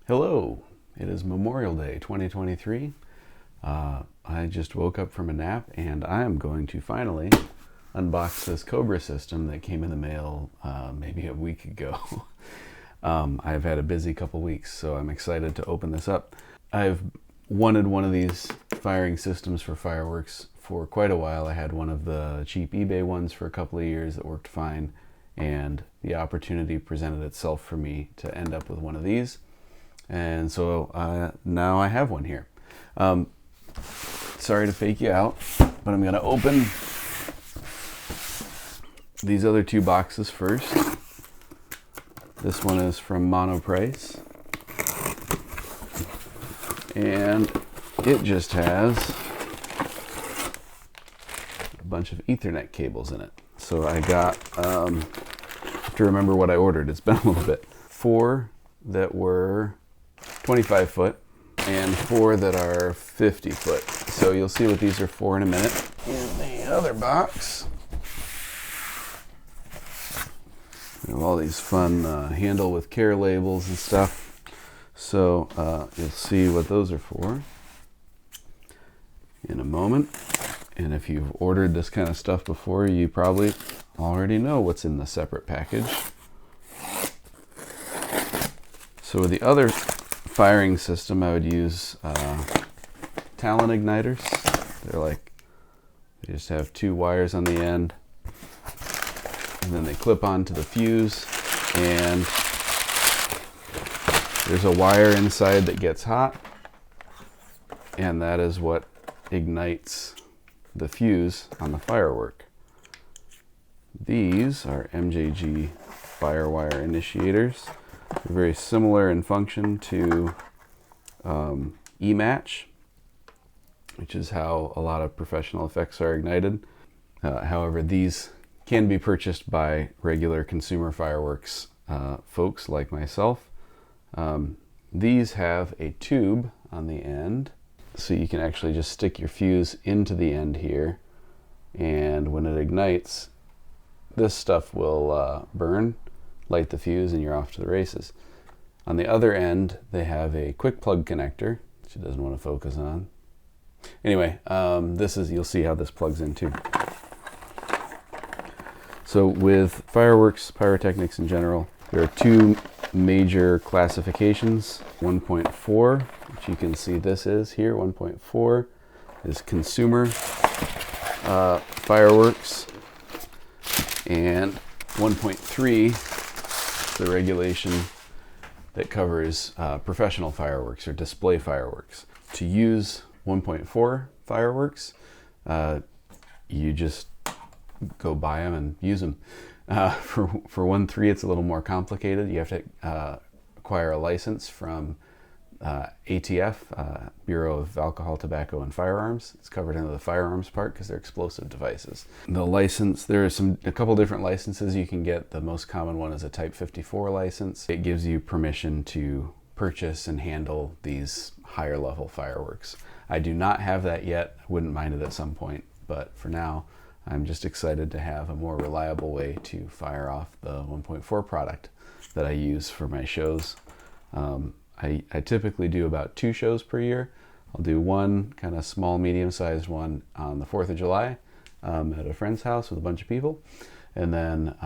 Hello, it is Memorial Day 2023. I just woke up from a nap and I am going to finally unbox this COBRA system that came in the mail maybe a week ago. I've had a busy couple weeks, so I'm excited to open this up. I've wanted one of these firing systems for fireworks for quite a while. I had one of the cheap eBay ones for a couple of years that worked fine, and the opportunity presented itself for me to end up with one of these. And so now I have one here. Sorry to fake you out, but I'm going to open these other two boxes first. This one is from Monoprice, and it just has a bunch of Ethernet cables in it. So I got, I have to remember what I ordered. It's been a little bit. 4 that were 25 foot and 4 that are 50 foot. So you'll see what these are for in a minute. In the other box, we have all these fun handle with care labels and stuff. So you'll see what those are for in a moment. And if you've ordered this kind of stuff before, you probably already know what's in the separate package. So with the other firing system, I would use Talon igniters. They just have 2 wires on the end, and then they clip onto the fuse, and there's a wire inside that gets hot, and that is what ignites the fuse on the firework. These are MJG firewire initiators. They're very similar in function to E-match, which is how a lot of professional effects are ignited. However, these can be purchased by regular consumer fireworks folks like myself. These have a tube on the end, so you can actually just stick your fuse into the end here, and when it ignites, this stuff will burn, light the fuse, and you're off to the races. On the other end, they have a quick plug connector, which it doesn't want to focus on. Anyway, you'll see how this plugs in too. So with fireworks, pyrotechnics in general, there are 2 major classifications. 1.4, which you can see this is here. 1.4 is consumer fireworks, and 1.3, the regulation that covers professional fireworks or display fireworks. To use 1.4 fireworks, you just go buy them and use them. For 1.3, it's a little more complicated. You have to acquire a license from ATF, Bureau of Alcohol, Tobacco, and Firearms. It's covered under the firearms part because they're explosive devices. The license, there are a couple different licenses you can get. The most common one is a Type 54 license. It gives you permission to purchase and handle these higher level fireworks. I do not have that yet. I wouldn't mind it at some point, but for now, I'm just excited to have a more reliable way to fire off the 1.4 product that I use for my shows. I typically do about 2 shows per year. I'll do one kind of small, medium-sized one on the 4th of July at a friend's house with a bunch of people. And then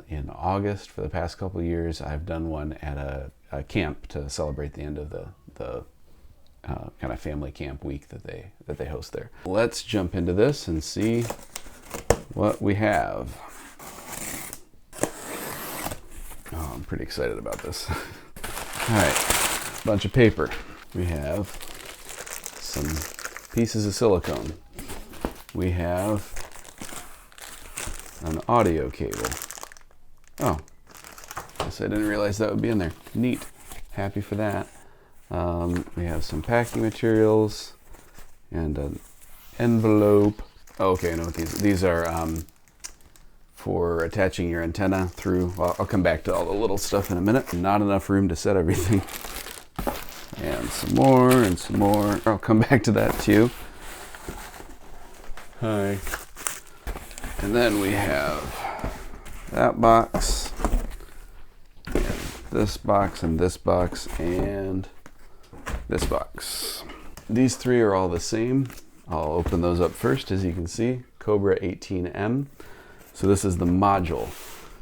in August, for the past couple of years, I've done one at a camp to celebrate the end of the kind of family camp week that they host there. Let's jump into this and see what we have. Oh, I'm pretty excited about this. All right. Bunch of paper. We have some pieces of silicone. We have an audio cable. Oh, guess I didn't realize that would be in there. Neat. Happy for that. We have some packing materials and an envelope. Oh, okay, I know what these are for attaching your antenna through. Well, I'll come back to all the little stuff in a minute. Not enough room to set everything. And some more, and some more. I'll come back to that too. Hi. And then we have that box. And this box and this box and this box. These three are all the same. I'll open those up first. As you can see, COBRA 18M. So this is the module.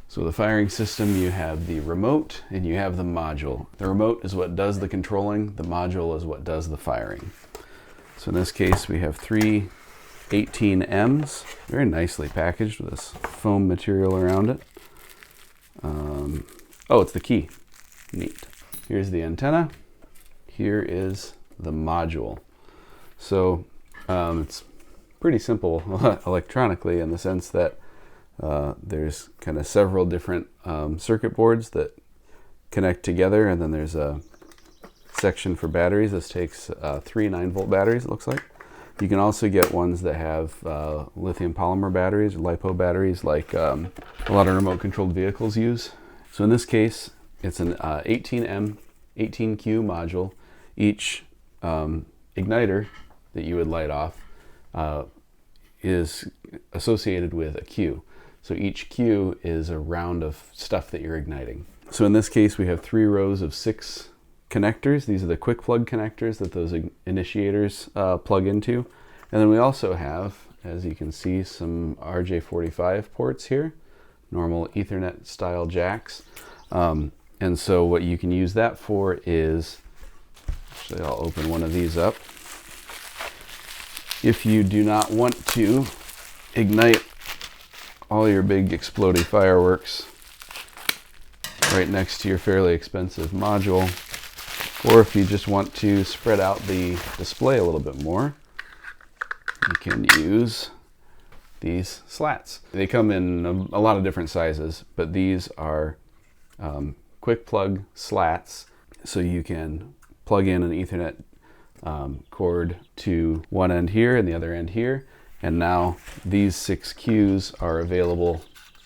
So the firing system, you have the remote and you have the module. The remote is what does the controlling, the module is what does the firing. So in this case, we have three 18Ms, very nicely packaged with this foam material around it. Oh, it's the key. Neat. Here's the antenna. Here is the module. So it's pretty simple electronically in the sense that there's kind of several different circuit boards that connect together, and then there's a section for batteries. This takes 3 9-volt batteries, it looks like. You can also get ones that have lithium polymer batteries or LiPo batteries like a lot of remote controlled vehicles use. So in this case, it's an 18M, 18Q module. Each igniter that you would light off is associated with a Q. So each Q is a round of stuff that you're igniting. So in this case, we have 3 rows of 6 connectors. These are the quick plug connectors that those initiators plug into. And then we also have, as you can see, some RJ45 ports here, normal Ethernet style jacks. And so what you can use that for is, actually I'll open one of these up. If you do not want to ignite all your big exploding fireworks right next to your fairly expensive module, or if you just want to spread out the display a little bit more, you can use these slats. They come in a lot of different sizes, but these are quick plug slats, so you can plug in an Ethernet cord to one end here and the other end here, and now these 6 Qs are available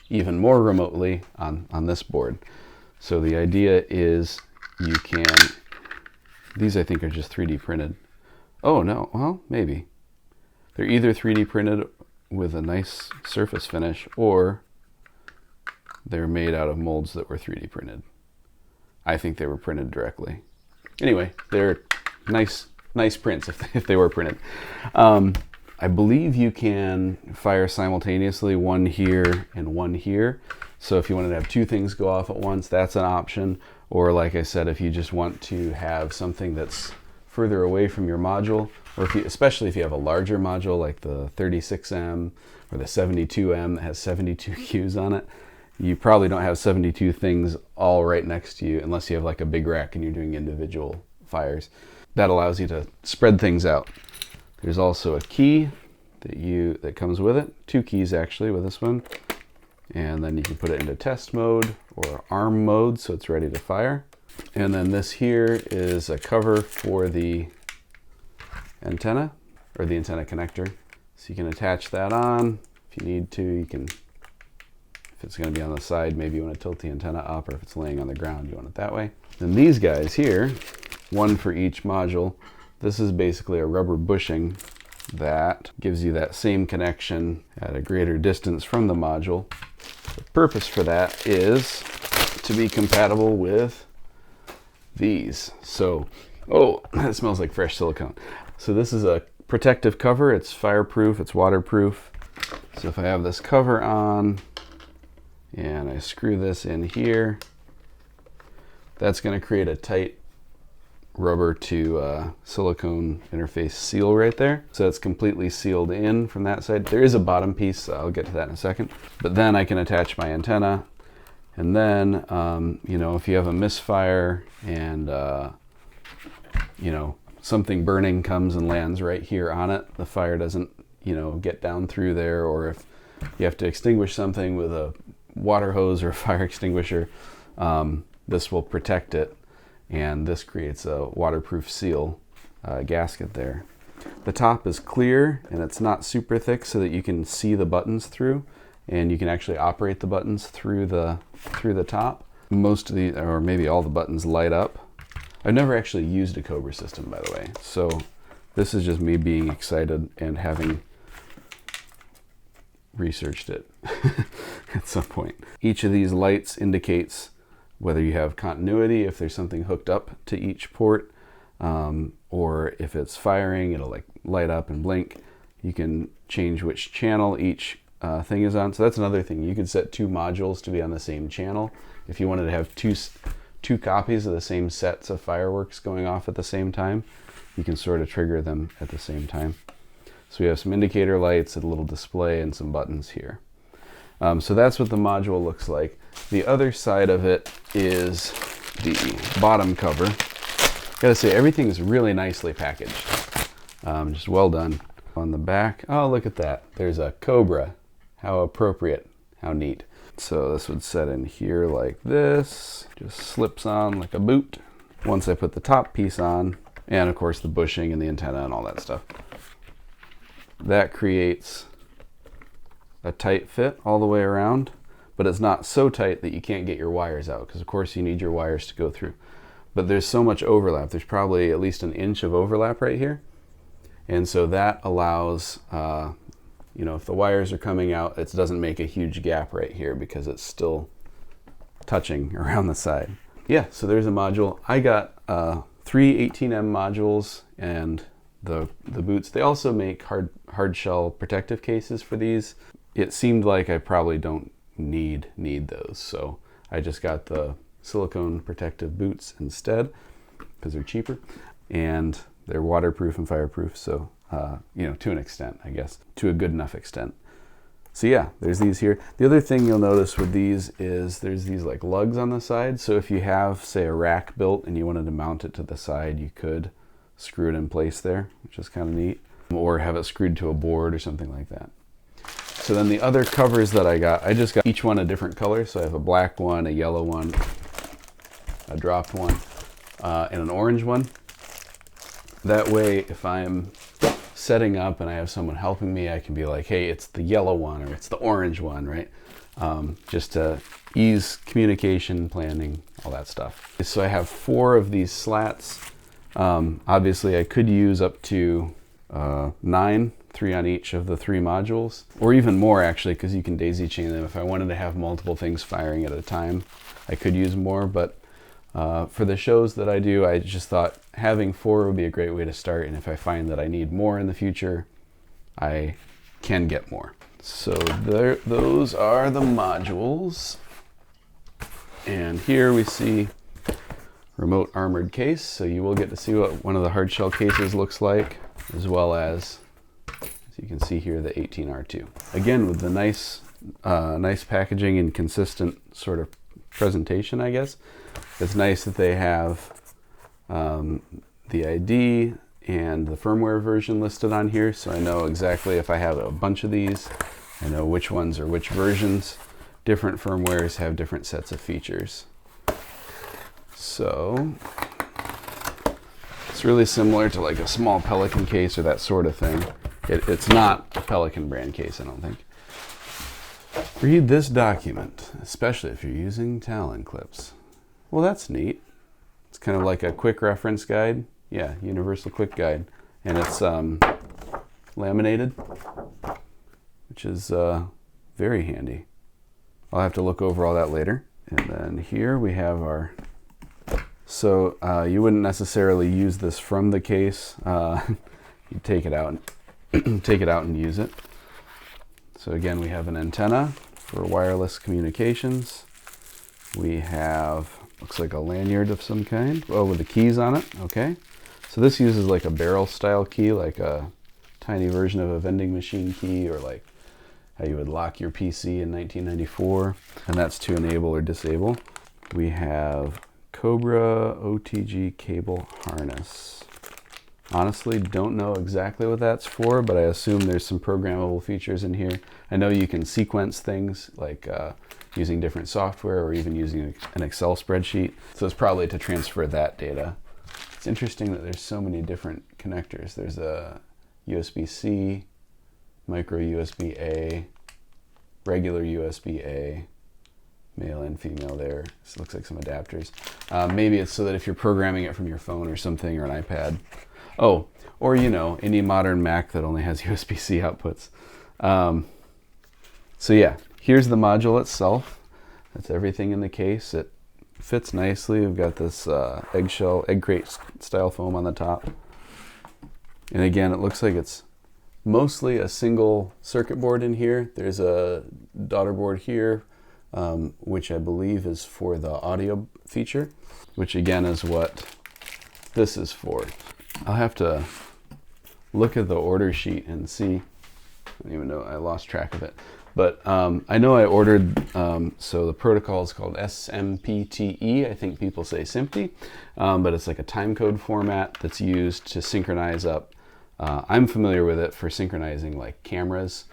even more remotely on this board. So the idea is you can, these I think are just 3D printed. Oh no, well maybe. They're either 3D printed with a nice surface finish, or they're made out of molds that were 3D printed. I think they were printed directly. Anyway, they're nice prints if they were printed. I believe you can fire simultaneously, one here and one here. So if you wanted to have 2 things go off at once, that's an option. Or like I said, if you just want to have something that's further away from your module, or if you, especially if you have a larger module like the 36M or the 72M that has 72 Qs on it, you probably don't have 72 things all right next to you unless you have like a big rack and you're doing individual fires. That allows you to spread things out. There's also a key that comes with it, 2 keys actually with this one, and then you can put it into test mode or arm mode so it's ready to fire. And then this here is a cover for the antenna, or the antenna connector. So you can attach that on if you need to. You can, if it's going to be on the side, maybe you want to tilt the antenna up, or if it's laying on the ground, you want it that way. Then these guys here, one for each module. This is basically a rubber bushing that gives you that same connection at a greater distance from the module. The purpose for that is to be compatible with these. So, oh, that smells like fresh silicone. So this is a protective cover. It's fireproof, it's waterproof. So if I have this cover on and I screw this in here, that's going to create a tight rubber to silicone interface seal right there. So it's completely sealed in from that side. There is a bottom piece, I'll get to that in a second. But then I can attach my antenna, and then you know, if you have a misfire and you know, something burning comes and lands right here on it, the fire doesn't, you know, get down through there, or if you have to extinguish something with a water hose or a fire extinguisher, this will protect it. And this creates a waterproof seal gasket there. The top is clear and it's not super thick so that you can see the buttons through, and you can actually operate the buttons through the top. Most of the, or maybe all the buttons light up. I've never actually used a COBRA system, by the way, so this is just me being excited and having researched it at some point. Each of these lights indicates whether you have continuity, if there's something hooked up to each port, or if it's firing, it'll like light up and blink. You can change which channel each thing is on. So that's another thing. You could set 2 modules to be on the same channel. If you wanted to have two copies of the same sets of fireworks going off at the same time, you can sort of trigger them at the same time. So we have some indicator lights, a little display, and some buttons here. So that's what the module looks like. The other side of it is the bottom cover. Gotta say, everything is really nicely packaged. Just well done. On the back, oh, look at that. There's a COBRA. How appropriate. How neat. So this would set in here like this. Just slips on like a boot. Once I put the top piece on, and of course the bushing and the antenna and all that stuff, that creates a tight fit all the way around, but it's not so tight that you can't get your wires out, because of course you need your wires to go through. But there's so much overlap. There's probably at least an inch of overlap right here. And so that allows, you know, if the wires are coming out, it doesn't make a huge gap right here because it's still touching around the side. Yeah, so there's a module. I got 3 18M modules and the boots. They also make hard shell protective cases for these. It seemed like I probably don't need those, so I just got the silicone protective boots instead because they're cheaper and they're waterproof and fireproof. So you know, to an extent, I guess, to a good enough extent. So yeah, there's these here. The other thing you'll notice with these is there's these like lugs on the side. So if you have, say, a rack built and you wanted to mount it to the side, you could screw it in place there, which is kind of neat, or have it screwed to a board or something like that. So then the other covers that I just got each one a different color. So I have a black one, a yellow one, a dropped one, and an orange one. That way, if I'm setting up and I have someone helping me, I can be like, hey, it's the yellow one or it's the orange one, right? Just to ease communication, planning, all that stuff. So I have 4 of these slats. Obviously, I could use up to 9, 3 on each of the 3 modules, or even more actually, because you can daisy chain them. If I wanted to have multiple things firing at a time, I could use more, but for the shows that I do, I just thought having 4 would be a great way to start, and if I find that I need more in the future, I can get more. So those are the modules, and here we see remote armored case, so you will get to see what one of the hard shell cases looks like, as well as you can see here, the 18R2. Again, with the nice packaging and consistent sort of presentation, I guess. It's nice that they have the ID and the firmware version listed on here, so I know exactly if I have a bunch of these, I know which ones are which versions. Different firmwares have different sets of features. So it's really similar to like a small Pelican case or that sort of thing. It's not a Pelican brand case, I don't think. Read this document, especially if you're using Talon clips. Well, that's neat. It's kind of like a quick reference guide. Yeah, universal quick guide. And it's laminated, which is very handy. I'll have to look over all that later. And then here we have our... So you wouldn't necessarily use this from the case. You take it out and use it. So again, we have an antenna for wireless communications. We have, looks like a lanyard of some kind. Oh, with the keys on it, okay. So this uses like a barrel style key, like a tiny version of a vending machine key, or like how you would lock your PC in 1994. And that's to enable or disable. We have COBRA OTG cable harness. Honestly, don't know exactly what that's for, but I assume there's some programmable features in here. I know you can sequence things like using different software or even using an Excel spreadsheet. So it's probably to transfer that data. It's interesting that there's so many different connectors. There's a USB-C, micro USB-A, regular USB-A, male and female there. This looks like some adapters. Maybe it's so that if you're programming it from your phone or something, or an iPad. Oh, or you know, any modern Mac that only has USB-C outputs. So yeah, here's the module itself. That's everything in the case. It fits nicely. We've got this egg crate style foam on the top. And again, it looks like it's mostly a single circuit board in here. There's a daughter board here, which I believe is for the audio feature, which again is what this is for. I'll have to look at the order sheet and see. I don't even know, I lost track of it. But I know I ordered, so the protocol is called SMPTE. I think people say SMPTE, but it's like a timecode format that's used to synchronize up. I'm familiar with it for synchronizing like cameras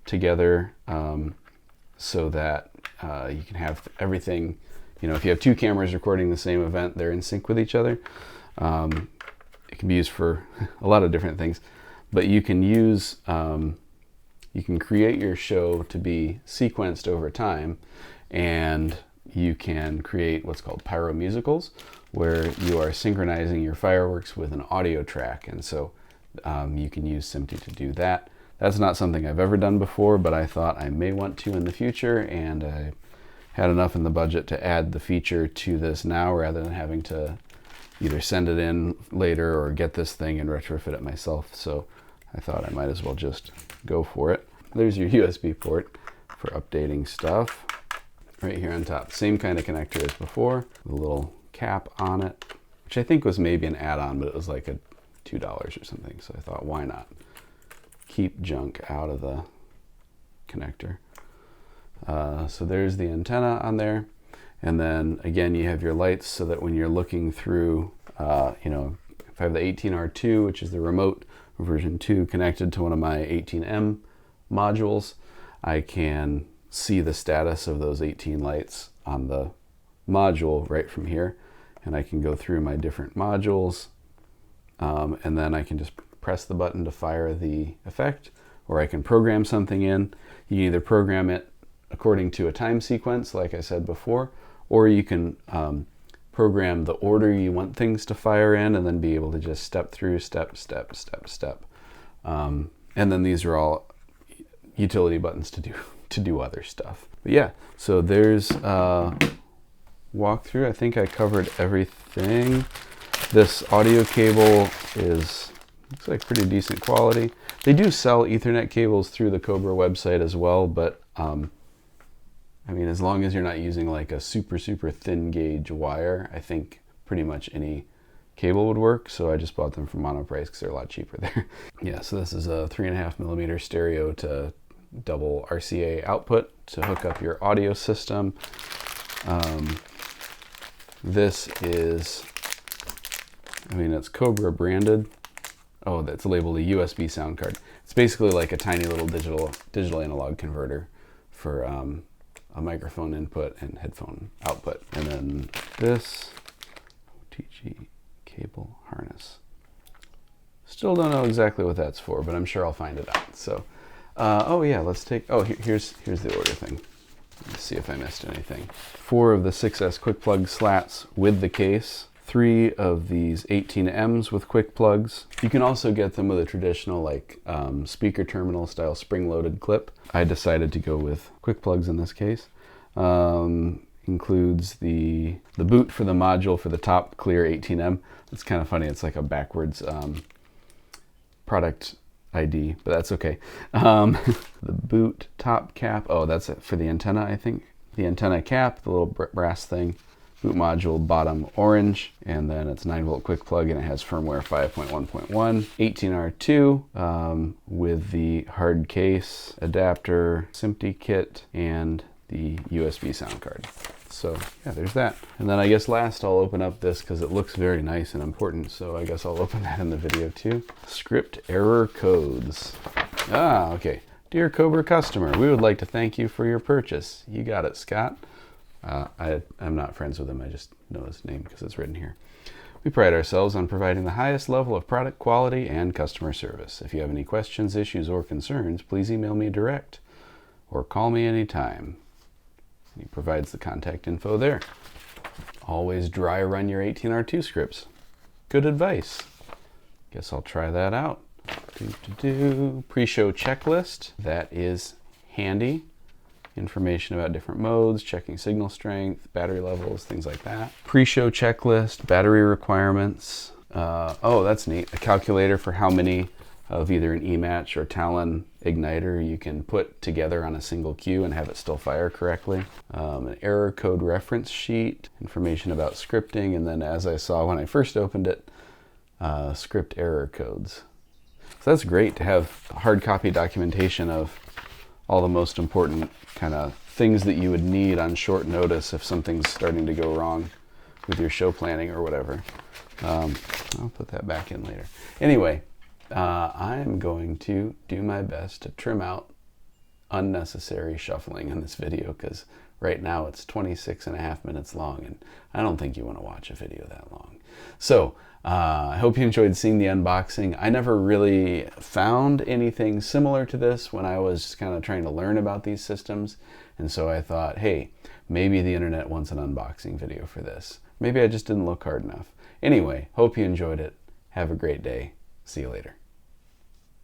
together, so that you can have everything, you know, if you have two cameras recording the same event, they're in sync with each other. It can be used for a lot of different things, but you can use, you can create your show to be sequenced over time, and you can create what's called pyro musicals, where you are synchronizing your fireworks with an audio track. And so you can use SMPTE to do that. That's not something I've ever done before, but I thought I may want to in the future, and I had enough in the budget to add the feature to this now rather than having to either send it in later or get this thing and retrofit it myself. So I thought I might as well just go for it. There's your USB port for updating stuff. Right here on top, same kind of connector as before, with a little cap on it, which I think was maybe an add-on, but it was like a $2 or something. So I thought, why not keep junk out of the connector? So there's the antenna on there. And then again, you have your lights so that when you're looking through, you know, if I have the 18R2, which is the remote version 2, connected to one of my 18M modules, I can see the status of those 18 lights on the module right from here. And I can go through my different modules, and then I can just press the button to fire the effect, or I can program something in. You can either program it according to a time sequence, like I said before, or you can program the order you want things to fire in, and then be able to just step through, step. And then these are all utility buttons to do other stuff. But yeah, so there's walkthrough. I think I covered everything. This audio cable looks like pretty decent quality. They do sell Ethernet cables through the COBRA website as well, but I mean, as long as you're not using like a super thin gauge wire, I think pretty much any cable would work. So I just bought them from Monoprice because they're a lot cheaper there. Yeah, so this is a 3.5mm stereo to double RCA output to hook up your audio system. This is, I mean, it's COBRA branded. Oh, that's labeled a USB sound card. It's basically like a tiny little digital analog converter for a microphone input and headphone output. And then this OTG cable harness. Still don't know exactly what that's for, but I'm sure I'll find it out. So, oh yeah, let's take, oh, here's the order thing. Let's see if I missed anything. 4 of the 6S quick plug slats with the case. 3 of these 18Ms with quick plugs. You can also get them with a traditional like speaker terminal style spring-loaded clip. I decided to go with quick plugs in this case. Includes the boot for the module for the top clear 18M. It's kind of funny. It's like a backwards product ID, but that's okay. The boot top cap. Oh, that's it for the antenna, I think. The antenna cap, the little brass thing. Boot module bottom orange, and then it's 9-volt quick plug, and it has firmware 5.1.1. 18R2 with the hard case, adapter, SMPTE kit, and the USB sound card. So yeah, there's that. And then I guess last I'll open up this because it looks very nice and important, so I guess I'll open that in the video too. Script error codes. Ah, okay. Dear COBRA customer, we would like to thank you for your purchase. You got it, Scott. I'm not friends with him, I just know his name because it's written here. We pride ourselves on providing the highest level of product quality and customer service. If you have any questions, issues, or concerns, please email me direct or call me anytime. He provides the contact info there. Always dry run your 18R2 scripts. Good advice. Guess I'll try that out. Pre-show checklist. That is handy. information about different modes, checking signal strength, battery levels, things like that. Pre-show checklist, battery requirements. Oh, that's neat. A calculator for how many of either an E-match or Talon igniter you can put together on a single queue and have it still fire correctly. An error code reference sheet, information about scripting, and then as I saw when I first opened it, script error codes. So that's great to have hard copy documentation of all the most important kind of things that you would need on short notice if something's starting to go wrong with your show planning or whatever. I'll put that back in later. Anyway, I'm going to do my best to trim out unnecessary shuffling in this video, because right now it's 26.5 minutes long, and I don't think you want to watch a video that long. So I hope you enjoyed seeing the unboxing. I never really found anything similar to this when I was kind of trying to learn about these systems, and so I thought, hey, maybe the internet wants an unboxing video for this. Maybe I just didn't look hard enough. Anyway, hope you enjoyed it. Have a great day. See you later.